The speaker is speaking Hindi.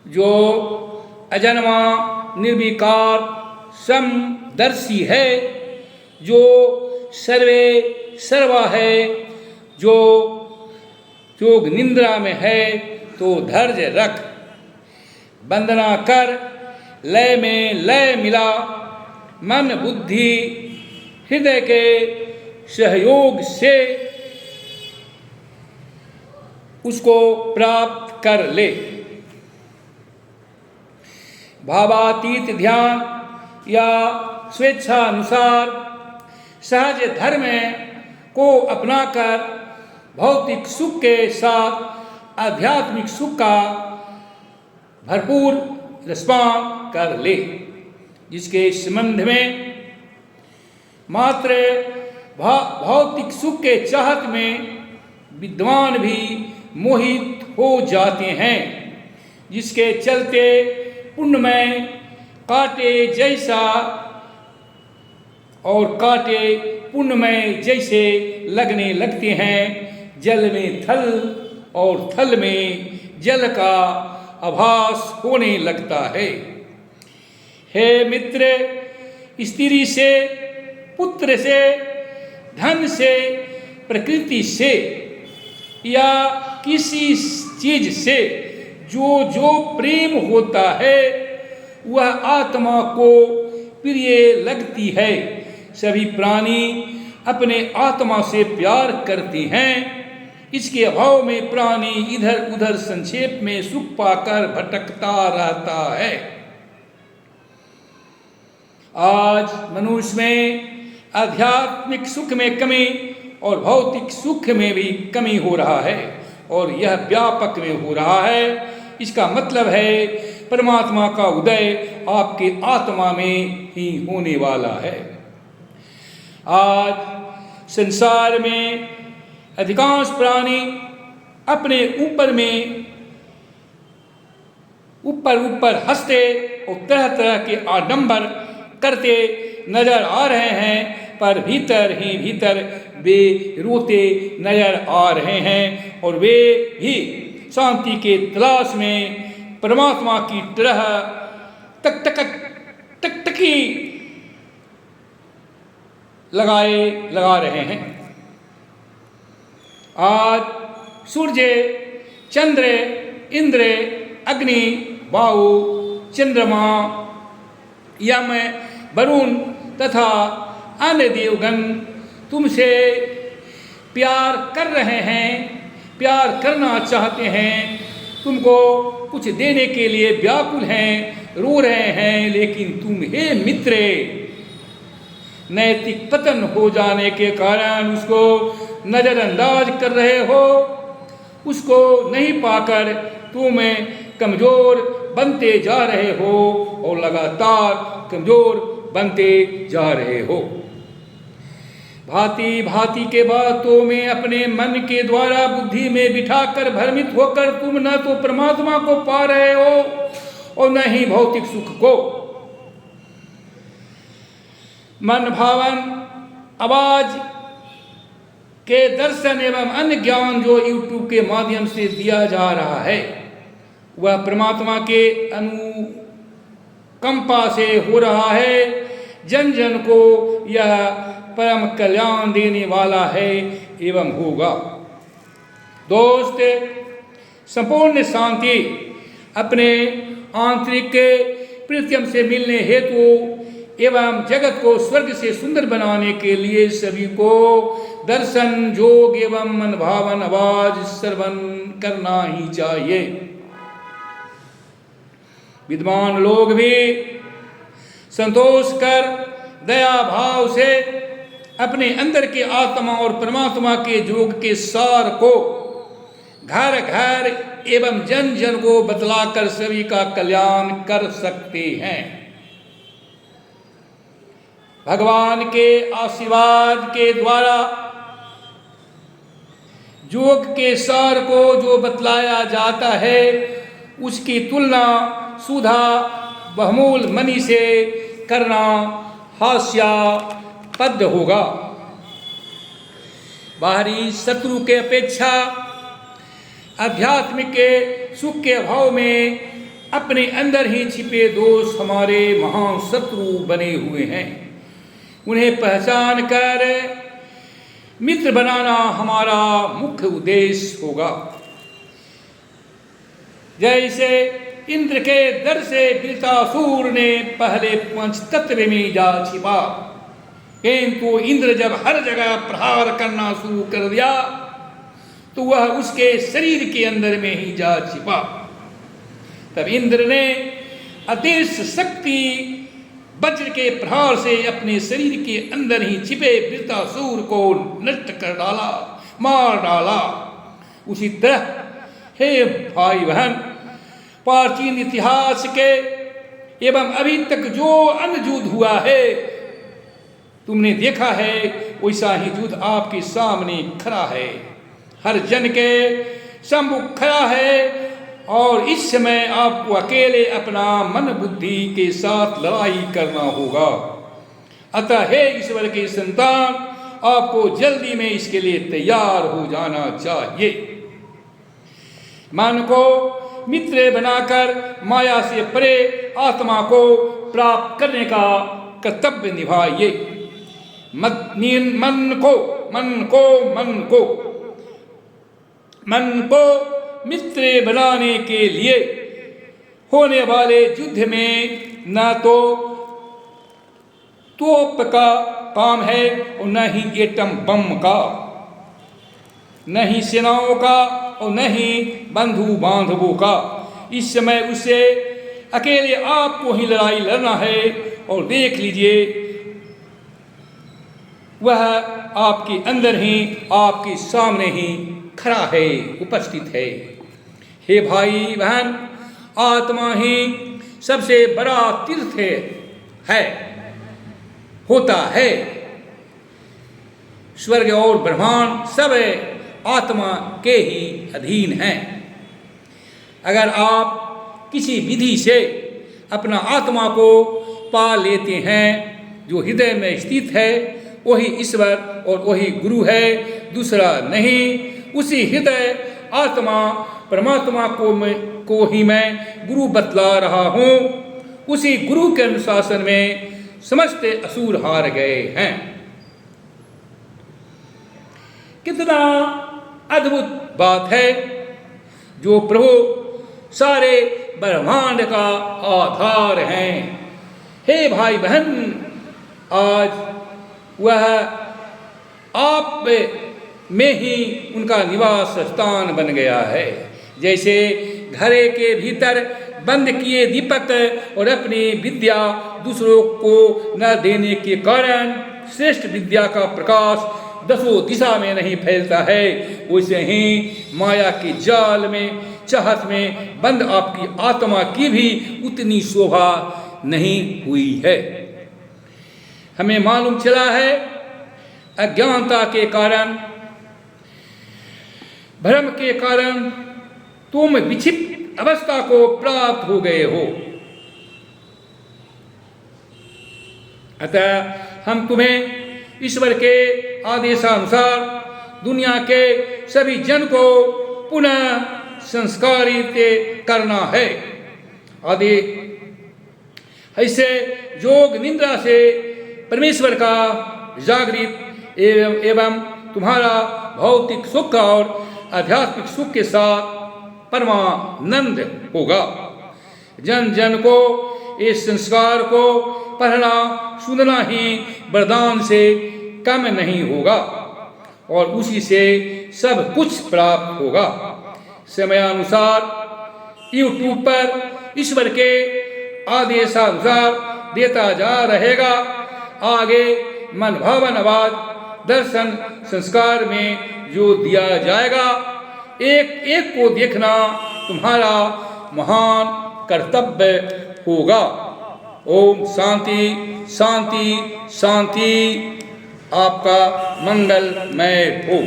जो अजन्मा निर्विकार समदर्शी है, जो सर्वे सर्वा है, जो योग निंद्रा में है तो धैर्य रख, वंदना कर, लय में लय मिला, मन बुद्धि हृदय के सहयोग से उसको प्राप्त कर ले। भावातीत ध्यान या स्वेच्छानुसार सहज धर्म को अपनाकर भौतिक सुख के साथ आध्यात्मिक सुख का भरपूर रसपान कर ले, जिसके संबंध में मात्र भौतिक सुख के चाहत में विद्वान भी मोहित हो जाते हैं, जिसके चलते पुण्यमय कांटे जैसा और कांटे पुण्यमय जैसे लगने लगते हैं। जल में थल और थल में जल का आभास होने लगता है। हे मित्र, स्त्री से, पुत्र से, धन से, प्रकृति से या किसी चीज से जो जो प्रेम होता है वह आत्मा को प्रिय लगती है। सभी प्राणी अपने आत्मा से प्यार करते हैं। इसके अभाव में प्राणी इधर उधर संक्षेप में सुख पाकर भटकता रहता है। आज मनुष्य में आध्यात्मिक सुख में कमी और भौतिक सुख में भी कमी हो रहा है, और यह व्यापक में हो रहा है। इसका मतलब है परमात्मा का उदय आपके आत्मा में ही होने वाला है। आज संसार में अधिकांश प्राणी अपने ऊपर हंसते और तरह तरह के आडंबर करते नजर आ रहे हैं, पर भीतर ही भीतर वे रोते नजर आ रहे हैं, और वे भी शांति के तलाश में परमात्मा की तरह टकटकी लगा रहे हैं। आज सूर्य, चंद्र, इंद्र, अग्नि, वायु, चंद्रमा, यम, वरुण तथा अन्य देवगण तुमसे प्यार कर रहे हैं, प्यार करना चाहते हैं, तुमको कुछ देने के लिए व्याकुल हैं, रो रहे हैं, लेकिन तुम हे मित्र नैतिक पतन हो जाने के कारण उसको नजरअंदाज कर रहे हो। उसको नहीं पाकर तुम कमजोर बनते जा रहे हो और लगातार कमजोर बनते जा रहे हो। भांति भांति के बातों में अपने मन के द्वारा बुद्धि में बिठाकर भ्रमित होकर तुम न तो परमात्मा को पा रहे हो और न ही भौतिक सुख को। मन भावन आवाज के दर्शन एवं अन्य ज्ञान जो YouTube के माध्यम से दिया जा रहा है वह परमात्मा के अनुकंपा से हो रहा है। जन जन को यह परम कल्याण देने वाला है एवं होगा। दोस्त, संपूर्ण शांति अपने आंतरिक प्रीतियम से मिलने हेतु एवं जगत को स्वर्ग से सुंदर बनाने के लिए सभी को दर्शन, योग एवं मन भावन आवाज श्रवण करना ही चाहिए। विद्वान लोग भी संतोष कर दया भाव से अपने अंदर के आत्मा और परमात्मा के योग के सार को घर घर एवं जन जन को बतलाकर सभी का कल्याण कर सकते हैं। भगवान के आशीर्वाद के द्वारा योग के सार को जो बतलाया जाता है उसकी तुलना सुधा बहुमूल मणि से करना हास्यास्पद होगा। बाहरी शत्रु के अपेक्षा आध्यात्मिक के सुख के अभाव में अपने अंदर ही छिपे दोस्त हमारे महान शत्रु बने हुए हैं। उन्हें पहचान कर मित्र बनाना हमारा मुख्य उद्देश्य होगा। जैसे इंद्र के डर से वृत्रासुर ने पहले पंचतत्व में जा छिपा, किंतु इंद्र जब हर जगह प्रहार करना शुरू कर दिया तो वह उसके शरीर के अंदर में ही जा छिपा। तब इंद्र ने अदृश्य शक्ति वज्र के प्रहार से अपने शरीर के अंदर ही छिपे वृत्रासुर को नष्ट कर डाला, मार डाला। उसी तरह हे भाई बहन, प्राचीन इतिहास के एवं अभी तक जो अन्य युद्ध हुआ है तुमने देखा है, वैसा ही युद्ध आपके सामने खड़ा है, हर जन के सम्मुख खड़ा है। और इस समय आपको अकेले अपना मन बुद्धि के साथ लड़ाई करना होगा। अतः हे ईश्वर के संतान, आपको जल्दी में इसके लिए तैयार हो जाना चाहिए। मन को मित्र बनाकर माया से परे आत्मा को प्राप्त करने का कर्तव्य निभाइए। मन को मित्र बनाने के लिए होने वाले युद्ध में न तो तोप का काम है और न ही एटम बम का, न ही सेनाओं का और न ही बंधु बांधवों का। इस समय उसे अकेले आपको ही लड़ाई लड़ना है। और देख लीजिए, वह आपके अंदर ही, आपके सामने ही खड़ा है, उपस्थित है। हे भाई बहन, आत्मा ही सबसे बड़ा तीर्थ है होता है। स्वर्ग और ब्रह्मांड सब आत्मा के ही अधीन हैं। अगर आप किसी विधि से अपना आत्मा को पा लेते हैं, जो हृदय में स्थित है वही ईश्वर और वही गुरु है, दूसरा नहीं। उसी हृदय आत्मा परमात्मा को ही मैं गुरु बतला रहा हूँ। उसी गुरु के अनुशासन में समस्त असुर हार गए हैं। कितना अद्भुत बात है, जो प्रभु सारे ब्रह्मांड का आधार हैं। हे भाई बहन, आज वह आप में ही उनका निवास स्थान बन गया है। जैसे घरे के भीतर बंद किए दीपक और अपनी विद्या दूसरों को न देने के कारण श्रेष्ठ विद्या का प्रकाश दसों दिशा में नहीं फैलता है, वैसे ही माया के जाल में, चाहत में बंद आपकी आत्मा की भी उतनी शोभा नहीं हुई है। हमें मालूम चला है, अज्ञानता के कारण, भ्रम के कारण तुम विक्षिप्त अवस्था को प्राप्त हो गए हो। अतः हम तुम्हें ईश्वर के आदेशानुसार दुनिया के सभी जन को पुनः संस्कारित करना है। आदि ऐसे योग निद्रा से परमेश्वर का जागृत एवं तुम्हारा भौतिक सुख और आध्यात्मिक सुख के साथ परमानंद होगा। जन जन को इस संस्कार को पढ़ना सुनना ही वरदान से कम नहीं होगा और उसी से सब कुछ प्राप्त होगा। समयानुसार YouTube पर ईश्वर के आदेशानुसार देता जा रहेगा। आगे मन भावनावाद दर्शन संस्कार में जो दिया जाएगा, एक एक को देखना तुम्हारा महान कर्तव्य होगा। ओम शांति शांति शांति। आपका मंगलमय हो।